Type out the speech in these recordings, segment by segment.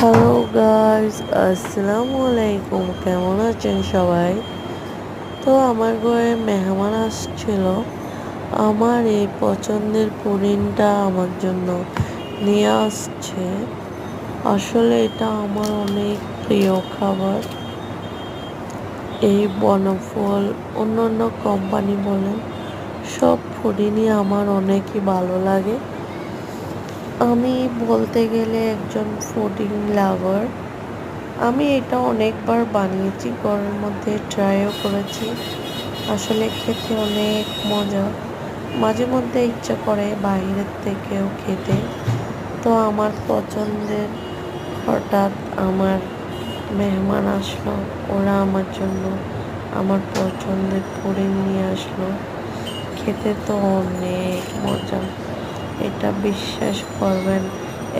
Hello guys, আসসালামু আলাইকুম। কেমন আছেন সবাই? তো আমার ঘরে মেহমান আসছিল। আমার এই পছন্দের পুডিংটা আমার জন্য নিয়ে আসছে। আসলে এটা আমার অনেক প্রিয় খাবার। এই বনফল অন্যান্য কোম্পানি বলেন, সব পুডিংই আমার অনেকই ভালো লাগে। আমি বলতে গেলে একজন ফুডিং লাভার। আমি এটা অনেকবার বানিয়েছি, ঘরের মধ্যে ট্রাইও করেছি। আসলে খেতে অনেক মজা। মাঝে মধ্যে ইচ্ছা করে বাইরের থেকেও খেতে। তো আমার পছন্দের হঠাৎ আমার মেহমান আসলো, ওরা আমার জন্য আমার পছন্দের পুডিং নিয়ে আসলো। খেতে তো অনেক মজা। এটা বিশ্বাস করবেন,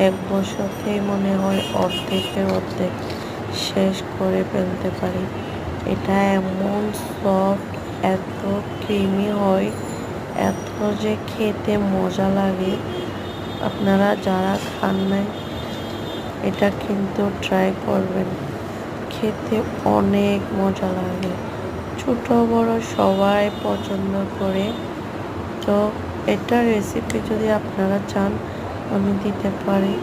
এক বছরতেই মনে হয় অর্ধেকের অর্ধেক শেষ করে ফেলতে পারি। এটা এমন সফট, এত ক্রিমি হয়, এত যে খেতে মজা লাগে। আপনারা যারা খান নাই, এটা কিন্তু ট্রাই করবেন। খেতে অনেক মজা লাগে, ছোট বড় সবাই পছন্দ করে। তো এটা রেসিপি যদি আপনারা চান আমি দিতে পারি।